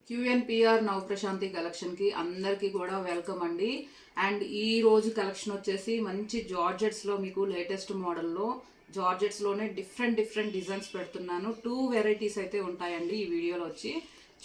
క్యూఎన్పిఆర్ నవ ప్రశాంతి కలెక్షన్కి అందరికీ కూడా వెల్కమ్ అండి. అండ్ ఈ రోజు కలెక్షన్ వచ్చేసి మంచి జార్జెట్స్లో మీకు లేటెస్ట్ మోడల్లో జార్జెట్స్లోనే డిఫరెంట్ డిజైన్స్ పెడుతున్నాను. 2 వెరైటీస్ అయితే ఉంటాయండి ఈ వీడియోలో వచ్చి.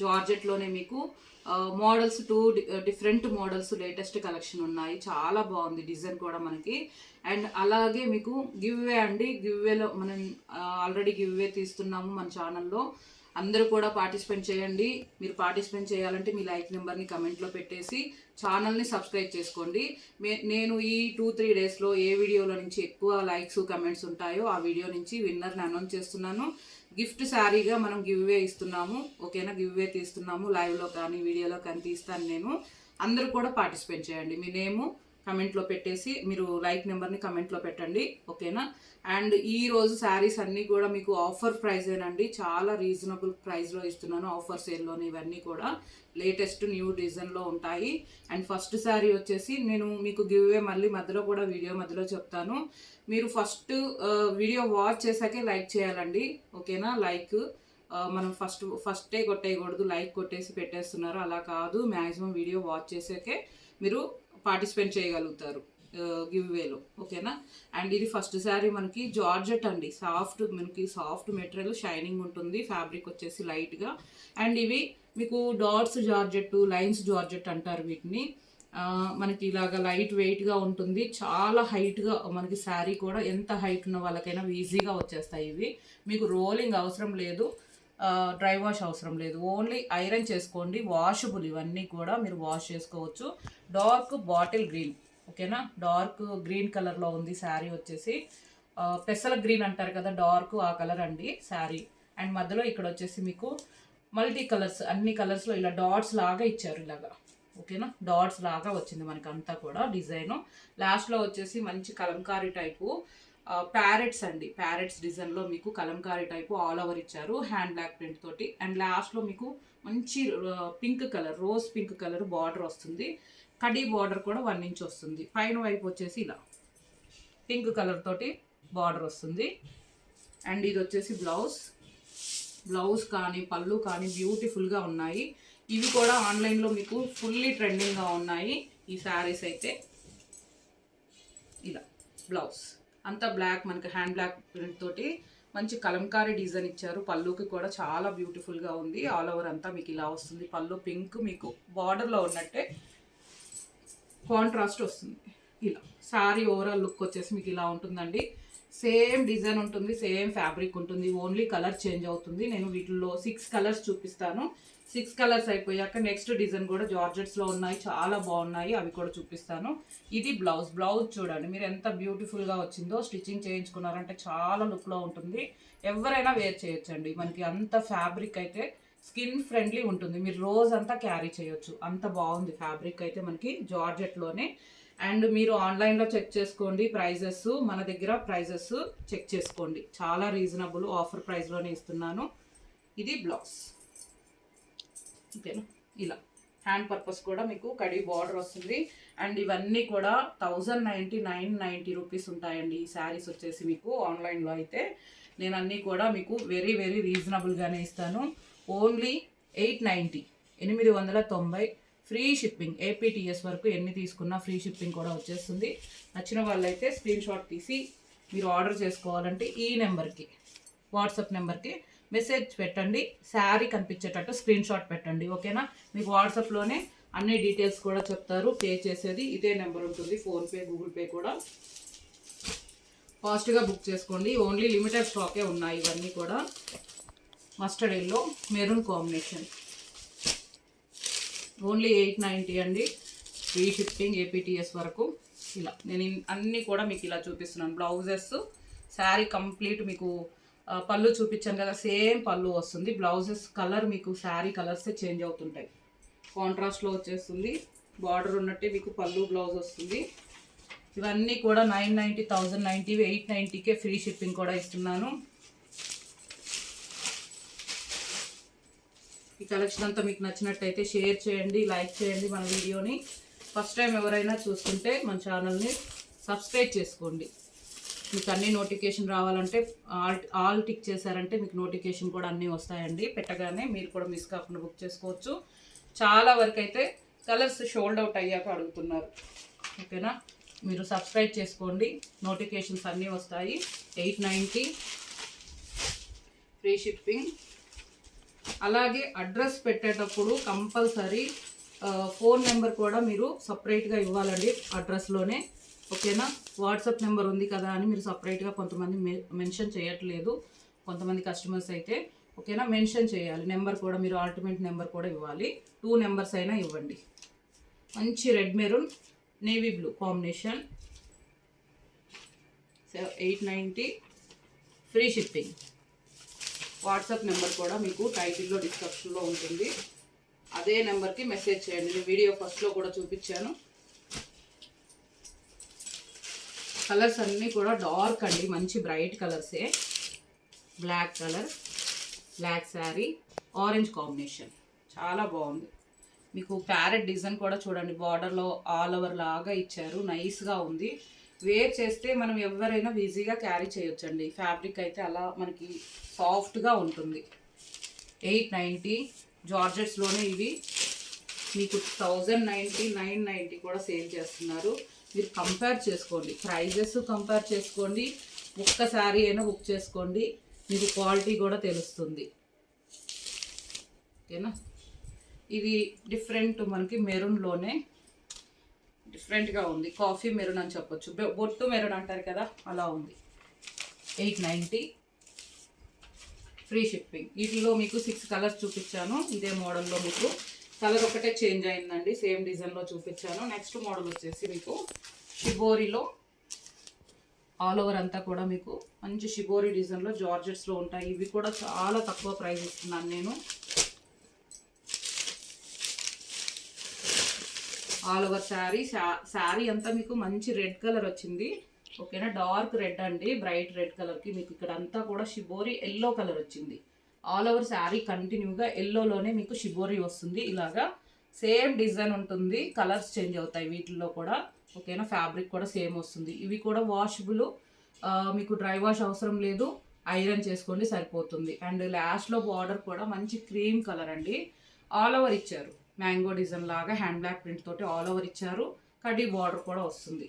జార్జెట్లోనే మీకు models 2 different models latest collection ఉన్నాయి. చాలా బాగుంది డిజైన్ కూడా మనకి. అండ్ అలాగే మీకు గివ్ వే అండి. గివ్ వేలో మనం ఆల్రెడీ గివ్ వే తీస్తున్నాము మన ఛానల్లో. అందరూ కూడా పార్టిసిపేట్ చేయండి. మీరు పార్టిసిపేట్ చేయాలంటే మీ లైక్ నెంబర్ని కమెంట్లో పెట్టేసి ఛానల్ని సబ్స్క్రైబ్ చేసుకోండి. నేను ఈ 2-3 డేస్లో ఏ వీడియోలో నుంచి ఎక్కువ లైక్స్ కమెంట్స్ ఉంటాయో ఆ వీడియో నుంచి విన్నర్ని అనౌన్స్ చేస్తున్నాను. గిఫ్ట్ శారీగా మనం గివ్ వే ఇస్తున్నాము. ఓకేనా, గివ్ వే తీస్తున్నాము. లైవ్లో కానీ వీడియోలో కానీ తీస్తాను నేను. అందరూ కూడా పార్టిసిపేట్ చేయండి. మీ నేము కమెంట్లో పెట్టేసి మీరు లైక్ నెంబర్ని కమెంట్లో పెట్టండి. ఓకేనా. అండ్ ఈ రోజు శారీస్ అన్నీ కూడా మీకు ఆఫర్ ప్రైజేనండి. చాలా రీజనబుల్ ప్రైస్లో ఇస్తున్నాను. ఆఫర్ సేల్లోని ఇవన్నీ కూడా లేటెస్ట్ న్యూ డిజైన్లో ఉంటాయి. అండ్ ఫస్ట్ శారీ వచ్చేసి నేను మీకు గివ్ అవే మళ్ళీ మధ్యలో కూడా వీడియో మధ్యలో చెప్తాను. మీరు ఫస్ట్ వీడియో వాచ్ చేశాకే లైక్ చేయాలండి. ఓకేనా. లైక్ మనం ఫస్టే కొట్టేయకూడదు. లైక్ కొట్టేసి పెట్టేస్తున్నారు, అలా కాదు. మ్యాక్సిమం వీడియో వాచ్ చేసాకే మీరు పార్టిసిపేట్ చేయగలుగుతారు గివ్ వేలో. ఓకేనా. అండ్ ఇది ఫస్ట్ శారీ మనకి జార్జెట్ అండి. మనకి సాఫ్ట్ మెటీరియల్, షైనింగ్ ఉంటుంది. ఫ్యాబ్రిక్ వచ్చేసి లైట్గా. అండ్ ఇవి మీకు డాట్స్ జార్జెట్, లైన్స్ జార్జెట్ అంటారు వీటిని. మనకి ఇలాగ లైట్ వెయిట్గా ఉంటుంది. చాలా హైట్గా మనకి శారీ కూడా ఎంత హైట్ ఉన్న వాళ్ళకైనా ఈజీగా వచ్చేస్తాయి ఇవి. మీకు రోలింగ్ అవసరం లేదు, డ్రై వాష్ అవసరం లేదు. ఓన్లీ ఐరన్ చేసుకోండి. వాషబుల్ ఇవన్నీ కూడా మీరు వాష్ చేసుకోవచ్చు. Dark bottle green. ఓకేనా. డార్క్ గ్రీన్ కలర్లో ఉంది శారీ వచ్చేసి. పెసల గ్రీన్ అంటారు కదా, డార్క్ ఆ కలర్ అండి శారీ. అండ్ మధ్యలో ఇక్కడ వచ్చేసి మీకు మల్టీ కలర్స్, అన్ని కలర్స్లో ఇలా డాట్స్ లాగా ఇచ్చారు ఇలాగా. ఓకేనా. డాట్స్ లాగా వచ్చింది మనకి అంతా కూడా డిజైను. లాస్ట్లో వచ్చేసి మంచి కలంకారీ టైపు ప్యారెట్స్ అండి. ప్యారెట్స్ డిజైన్లో మీకు కలంకారీ టైపు ఆల్ ఓవర్ ఇచ్చారు హ్యాండ్ బ్లాక్ ప్రింట్ తోటి. అండ్ లాస్ట్లో మీకు మంచి pink colour, rose pink colour border వస్తుంది. కడీ బార్డర్ కూడా 1 ఇంచ్ వస్తుంది. పైన వైపు వచ్చేసి ఇలా పింక్ కలర్ తోటి బార్డర్ వస్తుంది. అండ్ ఇది వచ్చేసి బ్లౌజ్ కానీ పళ్ళు కానీ బ్యూటిఫుల్గా ఉన్నాయి. ఇవి కూడా ఆన్లైన్లో మీకు ఫుల్లీ ట్రెండింగ్గా ఉన్నాయి ఈ శారీస్ అయితే. ఇలా బ్లౌజ్ అంతా బ్లాక్, మనకి హ్యాండ్ బ్లాక్ ప్రింట్ తోటి మంచి కలంకారీ డిజైన్ ఇచ్చారు. పళ్ళుకి కూడా చాలా బ్యూటిఫుల్గా ఉంది. ఆల్ ఓవర్ అంతా మీకు ఇలా వస్తుంది. పళ్ళు పింక్ మీకు బార్డర్లో ఉన్నట్టే కాంట్రాస్ట్ వస్తుంది. ఇలా శారీ ఓవరాల్ లుక్ వచ్చేసి మీకు ఇలా ఉంటుందండి. సేమ్ డిజైన్ ఉంటుంది, సేమ్ ఫ్యాబ్రిక్ ఉంటుంది. ఓన్లీ కలర్ చేంజ్ అవుతుంది. నేను వీటిల్లో 6 కలర్స్ చూపిస్తాను. 6 కలర్స్ అయిపోయాక నెక్స్ట్ డిజైన్ కూడా జార్జెట్స్లో ఉన్నాయి, చాలా బాగున్నాయి. అవి కూడా చూపిస్తాను. ఇది బ్లౌజ్ చూడండి మీరు ఎంత బ్యూటిఫుల్గా వచ్చిందో. స్టిచ్చింగ్ చేయించుకున్నారంటే చాలా లుక్లో ఉంటుంది. ఎవరైనా వేర్ చేయొచ్చండి. మనకి అంత ఫ్యాబ్రిక్ అయితే స్కిన్ ఫ్రెండ్లీ ఉంటుంది. మీరు రోజు అంతా క్యారీ చేయొచ్చు, అంత బాగుంది ఫ్యాబ్రిక్ అయితే మనకి జార్జెట్లోనే. అండ్ మీరు ఆన్లైన్లో చెక్ చేసుకోండి ప్రైజెస్, మన దగ్గర ప్రైజెస్ చెక్ చేసుకోండి. చాలా రీజనబుల్ ఆఫర్ ప్రైస్లోనే ఇస్తున్నాను. ఇది బ్లౌజ్. ఓకేనా. ఇలా హ్యాండ్ పర్పస్ కూడా మీకు కడీ బార్డర్ వస్తుంది. అండ్ ఇవన్నీ కూడా 1099 రూపీస్ ఉంటాయండి ఈ శారీస్ వచ్చేసి మీకు. ఆన్లైన్లో అయితే నేను అన్నీ కూడా మీకు వెరీ రీజనబుల్గానే ఇస్తాను. Only 890 free shipping. ఏపీటీఎస్ వరకు ఎన్ని తీసుకున్నా ఫ్రీ షిప్పింగ్ కూడా వచ్చేస్తుంది. నచ్చిన వాళ్ళైతే స్క్రీన్ షాట్ తీసి మీరు ఆర్డర్ చేసుకోవాలంటే ఈ నెంబర్కి, వాట్సాప్ నెంబర్కి మెసేజ్ పెట్టండి. శారీ కనిపించేటట్టు స్క్రీన్ షాట్ పెట్టండి. ఓకేనా. మీకు వాట్సాప్లోనే అన్ని డీటెయిల్స్ కూడా చెప్తారు. పే చేసేది ఇదే నెంబర్ ఉంటుంది. ఫోన్పే, గూగుల్ పే కూడా. ఫాస్ట్గా బుక్ చేసుకోండి. ఓన్లీ లిమిటెడ్ స్టాకే ఉన్నాయి ఇవన్నీ కూడా. Mustard yellow maroon combination. Only 890 అండి. ఫ్రీ షిప్పింగ్ ఏపీటీఎస్ వరకు. ఇలా నేను అన్నీ కూడా మీకు ఇలా చూపిస్తున్నాను. బ్లౌజెస్, శారీ కంప్లీట్ మీకు పళ్ళు చూపించాను కదా, సేమ్ పళ్ళు వస్తుంది. బ్లౌజెస్ కలర్ మీకు శారీ కలర్సే చేంజ్ అవుతుంటాయి. కాంట్రాస్ట్లో వచ్చేస్తుంది. బార్డర్ ఉన్నట్టే మీకు పళ్ళు బ్లౌజ్ వస్తుంది. ఇవన్నీ కూడా 990, 1090, 890కే ఫ్రీ షిప్పింగ్ కూడా ఇస్తున్నాను. ఈ కలెక్షన్ అంతా మీకు నచ్చినట్టయితే షేర్ చేయండి, లైక్ చేయండి మన వీడియోని. ఫస్ట్ టైం ఎవరైనా చూస్తుంటే మన ఛానల్ని సబ్స్క్రైబ్ చేసుకోండి. మీకు అన్ని నోటిఫికేషన్ రావాలంటే ఆల్ టిక్ చేశారంటే మీకు నోటిఫికేషన్ కూడా అన్నీ వస్తాయండి. పెట్టగానే మీరు కూడా మిస్ కాకుండా బుక్ చేసుకోవచ్చు. చాలా వరకు అయితే కలర్స్ షోల్డ్ అవుట్ అయ్యాక అడుగుతున్నారు. ఓకేనా, మీరు సబ్స్క్రైబ్ చేసుకోండి, నోటిఫికేషన్స్ అన్నీ వస్తాయి. 890 ఫ్రీ షిప్పింగ్. అలాగే అడ్రస్ పెట్టేటప్పుడు కంపల్సరీ ఫోన్ నెంబర్ కూడా మీరు సపరేట్గా ఇవ్వాలండి అడ్రస్లోనే. ఓకేనా, వాట్సాప్ నెంబర్ ఉంది కదా అని మీరు సపరేట్గా కొంతమంది మెన్షన్ చేయట్లేదు, కొంతమంది కస్టమర్స్ అయితే. ఓకేనా, మెన్షన్ చేయాలి నెంబర్ కూడా, మీరు ఆల్టర్నేట్ నెంబర్ కూడా ఇవ్వాలి. 2 నెంబర్స్ అయినా ఇవ్వండి. మంచి red maroon navy blue combination. 890 free shipping. WhatsApp number కూడా మీకు టైటిల్లో డిస్క్రిప్షన్లో ఉంటుంది. అదే నెంబర్కి మెసేజ్ చేయండి. నేను వీడియో ఫస్ట్లో కూడా చూపించాను. కలర్స్ అన్నీ కూడా డార్క్ అండి, మంచి బ్రైట్ కలర్సే. Black colour, black sari, orange combination చాలా బాగుంది. మీకు ప్యారెట్ డిజైన్ కూడా చూడండి, బార్డర్లో ఆల్ ఓవర్ లాగా ఇచ్చారు, నైస్గా ఉంది. వేర్ చేస్తే మనం ఎవరైనా ఈజీగా క్యారీ చేయొచ్చండి. ఫ్యాబ్రిక్ అయితే అలా మనకి సాఫ్ట్గా ఉంటుంది. 890 జార్జెట్స్లోనే ఇవి మీకు 1090, 990 కూడా సేల్ చేస్తున్నారు. మీరు కంపేర్ చేసుకోండి, ప్రైజెస్ కంపేర్ చేసుకోండి. ఒక్కసారి అయినా బుక్ చేసుకోండి, మీకు క్వాలిటీ కూడా తెలుస్తుంది. ఓకేనా, ఇది డిఫరెంట్ మనకి మెరూన్లోనే డిఫరెంట్గా ఉంది. కాఫీ మెరూన్ అని చెప్పొచ్చు, బొట్టు మెరూన్ అంటారు కదా, అలా ఉంది. 890 ఫ్రీ షిప్పింగ్. వీటిలో మీకు 6 కలర్స్ చూపించాను. ఇదే మోడల్లో మీకు కలర్ ఒకటే చేంజ్ అయిందండి, సేమ్ డిజైన్లో చూపించాను. నెక్స్ట్ మోడల్ వచ్చేసి మీకు షిబోరిలో ఆల్ ఓవర్ అంతా కూడా మీకు మంచి షిబోరి డిజైన్లో జార్జెట్స్లో ఉంటాయి. ఇవి కూడా చాలా తక్కువ ప్రైస్ ఇస్తున్నాను నేను. ఆల్ ఓవర్ శారీ అంతా మీకు మంచి రెడ్ కలర్ వచ్చింది. ఓకేనా, డార్క్ రెడ్ అండి, బ్రైట్ రెడ్ కలర్కి మీకు ఇక్కడ అంతా కూడా షిబోరి ఎల్లో కలర్ వచ్చింది. ఆల్ ఓవర్ శారీ కంటిన్యూగా ఎల్లోలోనే మీకు షిబోరి వస్తుంది. ఇలాగా సేమ్ డిజైన్ ఉంటుంది, కలర్స్ చేంజ్ అవుతాయి వీటిల్లో కూడా. ఓకేనా, ఫ్యాబ్రిక్ కూడా సేమ్ వస్తుంది. ఇవి కూడా వాషబుల్, మీకు డ్రై వాష్ అవసరం లేదు, ఐరన్ చేసుకోండి సరిపోతుంది. అండ్ లాస్ట్లో బార్డర్ కూడా మంచి క్రీమ్ కలర్ అండి, ఆల్ ఓవర్ ఇచ్చారు. మ్యాంగో డిజైన్ లాగా హ్యాండ్ బ్యాక్ ప్రింట్ తోటి ఆల్ ఓవర్ ఇచ్చారు. కడ్డీ బార్డర్ కూడా వస్తుంది.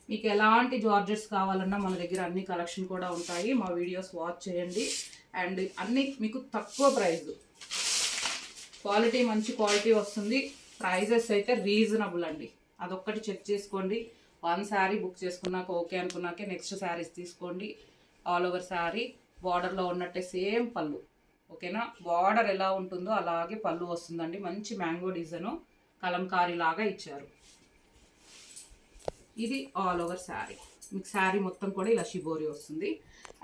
మీకు ఎలాంటి జార్జెట్స్ కావాలన్నా మన దగ్గర అన్ని కలెక్షన్ కూడా ఉంటాయి. మా వీడియోస్ వాచ్ చేయండి. అండ్ అన్నీ మీకు తక్కువ ప్రైస్, క్వాలిటీ మంచి క్వాలిటీ వస్తుంది. ప్రైజెస్ అయితే రీజనబుల్ అండి, అదొక్కటి చెక్ చేసుకోండి. 1 శారీ బుక్ చేసుకున్నాక ఓకే అనుకున్నాకే నెక్స్ట్ శారీస్ తీసుకోండి. ఆల్ ఓవర్ శారీ బార్డర్లో ఉన్నట్టే సేమ్ పళ్ళు. ఓకేనా, బార్డర్ ఎలా ఉంటుందో అలాగే పళ్ళు వస్తుందండి. మంచి మ్యాంగో డిజైను కలంకారీ లాగా ఇచ్చారు. ఇది ఆల్ ఓవర్ శారీ, మీకు శారీ మొత్తం కూడా ఇలా షిబోరి వస్తుంది.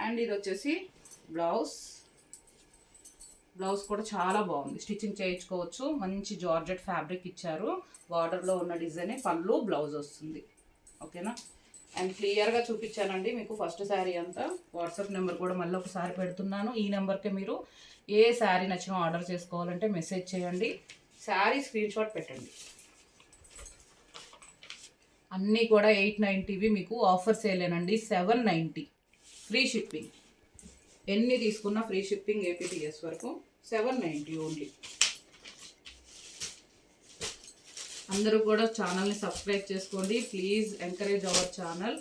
అండ్ ఇది వచ్చేసి బ్లౌజ్ కూడా చాలా బాగుంది, స్టిచ్చింగ్ చేయించుకోవచ్చు. మంచి జార్జెట్ ఫ్యాబ్రిక్ ఇచ్చారు, బార్డర్లో ఉన్న డిజైనే పళ్ళు, బ్లౌజ్ వస్తుంది. ఓకేనా, అండ్ క్లియర్గా చూపించానండి మీకు ఫస్ట్ శారీ అంతా. వాట్సాప్ నెంబర్ కూడా మళ్ళీ ఒకసారి పెడుతున్నాను. ఈ నెంబర్కే మీరు ఏ శారీ నచ్చినా ఆర్డర్ చేసుకోవాలంటే మెసేజ్ చేయండి, శారీ స్క్రీన్ షాట్ పెట్టండి. అన్నీ కూడా 890వి మీకు ఆఫర్ సేలేనండి. 790 ఫ్రీ షిప్పింగ్, ఎన్ని తీసుకున్నా ఫ్రీ షిప్పింగ్ ఏపీటీఎస్ వరకు. 790 ఓన్లీ. అందరూ కూడా ఛానల్ని సబ్స్క్రైబ్ చేసుకోండి ప్లీజ్, ఎంకరేజ్ అవర్ ఛానల్.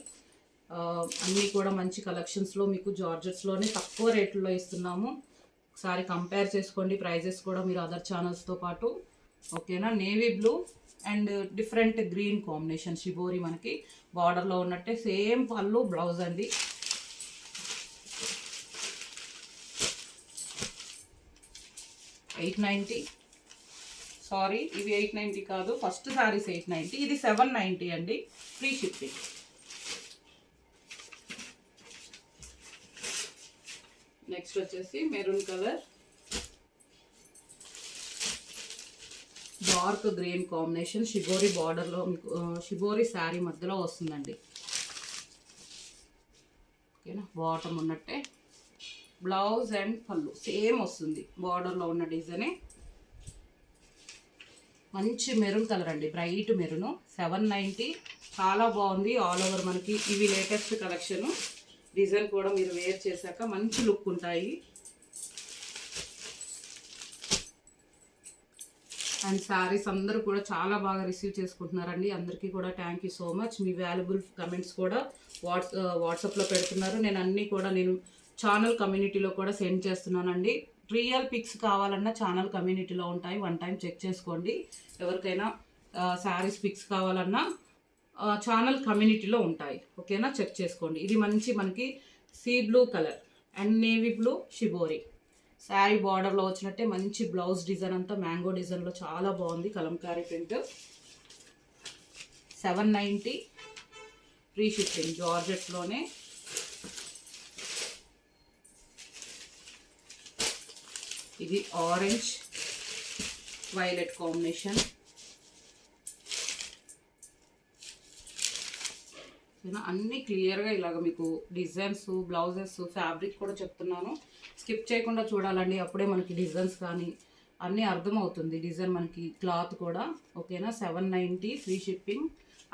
అన్నీ కూడా మంచి కలెక్షన్స్లో మీకు జార్జెట్స్లోనే తక్కువ రేట్లో ఇస్తున్నాము. ఒకసారి కంపేర్ చేసుకోండి ప్రైజెస్ కూడా మీరు అదర్ ఛానల్స్తో పాటు. ఓకేనా, navy blue and different green combination shibori, మనకి బార్డర్లో ఉన్నట్టే సేమ్ పళ్ళు, బ్లౌజ్ అండి. $890. సారీ, ఇవి 890 కాదు, ఫస్ట్ శారీస్ 890, ఇది 790 అండి, ఫ్రీ షిప్పింగ్. నెక్స్ట్ వచ్చేసి maroon colour, dark green combination, shibori బార్డర్లో మీకు షిబోరి శారీ మధ్యలో వస్తుందండి. ఓకేనా, బాటమ్ ఉన్నట్టే బ్లౌజ్ అండ్ పళ్ళు సేమ్ వస్తుంది, బార్డర్లో ఉన్న డిజైనే. మంచి మెరూన్ కలర్ అండి, బ్రైట్ మెరూన్. 790, చాలా బాగుంది. ఆల్ ఓవర్ మనకి ఇవి లేటెస్ట్ కలెక్షన్. డిజైన్ కూడా మీరు వేర్ చేశాక మంచి లుక్ ఉంటాయి. అండ్ శారీస్ అందరూ కూడా చాలా బాగా రిసీవ్ చేసుకుంటున్నారండి. అందరికీ కూడా thank you so much. Me valuable comments కూడా వాట్సాప్లో పెడుతున్నారు. నేను ఛానల్ కమ్యూనిటీలో కూడా సెండ్ చేస్తున్నానండి. రియల్ పిక్స్ కావాలన్నా ఛానల్ కమ్యూనిటీలో ఉంటాయి, వన్ టైం చెక్ చేసుకోండి. ఎవరికైనా శారీస్ పిక్స్ కావాలన్నా ఛానల్ కమ్యూనిటీలో ఉంటాయి, ఓకేనా, చెక్ చేసుకోండి. ఇది మనకి sea blue colour and navy blue shibori sari బార్డర్లో వచ్చినట్టే మంచి బ్లౌజ్ డిజైన్ అంతా మ్యాంగో డిజైన్లో చాలా బాగుంది. కలంకారీ ప్రింట్. 790 free shipping. జార్జెట్లోనే ఇది ఆరెంజ్ వైలెట్ కాంబినేషన్. అన్నీ క్లియర్గా ఇలాగ మీకు డిజైన్స్, బ్లౌజెస్, ఫ్యాబ్రిక్ కూడా చెప్తున్నాను. స్కిప్ చేయకుండా చూడాలండి, అప్పుడే మనకి డిజైన్స్ కానీ అన్నీ అర్థమవుతుంది. డిజైన్ మనకి క్లాత్ కూడా, ఓకేనా. 790 ఫ్రీ షిప్పింగ్.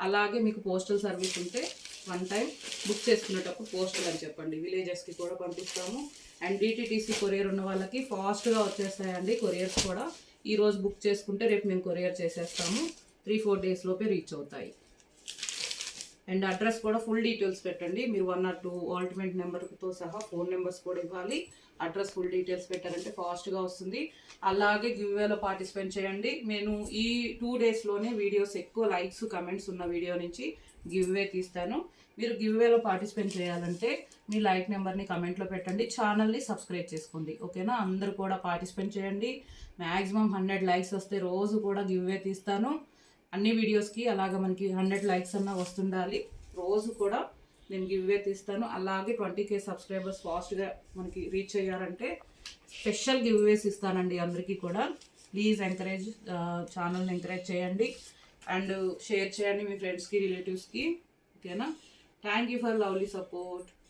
అలాగే మీకు పోస్టల్ సర్వీస్ ఉంటే వన్ టైం బుక్ చేసుకునేటప్పుడు పోస్టల్ అని చెప్పండి, విలేజెస్కి కూడా పంపిస్తాము. అండ్ డిటీటీసీ కొరియర్ ఉన్న వాళ్ళకి ఫాస్ట్గా వచ్చేస్తాయండి కొరియర్స్ కూడా. ఈరోజు బుక్ చేసుకుంటే రేపు మేము కొరియర్ చేసేస్తాము. 3-4 డేస్ లోపే రీచ్ అవుతాయి. అండ్ అడ్రస్ కూడా ఫుల్ డీటెయిల్స్ పెట్టండి. మీరు 1 or 2 ఆల్టర్నేట్ నెంబర్తో సహా ఫోన్ నెంబర్స్ కూడా ఇవ్వాలి. అడ్రస్ ఫుల్ డీటెయిల్స్ పెట్టారంటే ఫాస్ట్గా వస్తుంది. అలాగే గివ్వేలో పార్టిసిపేట్ చేయండి. నేను ఈ 2 డేస్లోనే వీడియోస్ ఎక్కువ లైక్స్ కమెంట్స్ ఉన్న వీడియో నుంచి గివ్వే తీస్తాను. మీరు గివ్వేలో పార్టిసిపేట్ చేయాలంటే మీ లైక్ నెంబర్ని కమెంట్లో పెట్టండి, ఛానల్ని సబ్స్క్రైబ్ చేసుకోండి, ఓకేనా. అందరూ కూడా పార్టిసిపేట్ చేయండి. మ్యాక్సిమం 100 లైక్స్ వస్తే రోజు కూడా గివ్వే తీస్తాను అన్ని వీడియోస్కి. అలాగే మనకి 100 లైక్స్ అన్నా వస్తుండాలి. రోజు కూడా నేను గివ్వే తీస్తాను. అలాగే 20K సబ్స్క్రైబర్స్ ఫాస్ట్గా మనకి రీచ్ అయ్యారంటే స్పెషల్ గివ్వేస్ ఇస్తానండి అందరికీ కూడా. ప్లీజ్ ఎంకరేజ్, ఛానల్ని ఎంకరేజ్ చేయండి అండ్ షేర్ చేయండి మీ ఫ్రెండ్స్కి, రిలేటివ్స్కి, ఓకేనా. Thank you for lovely support.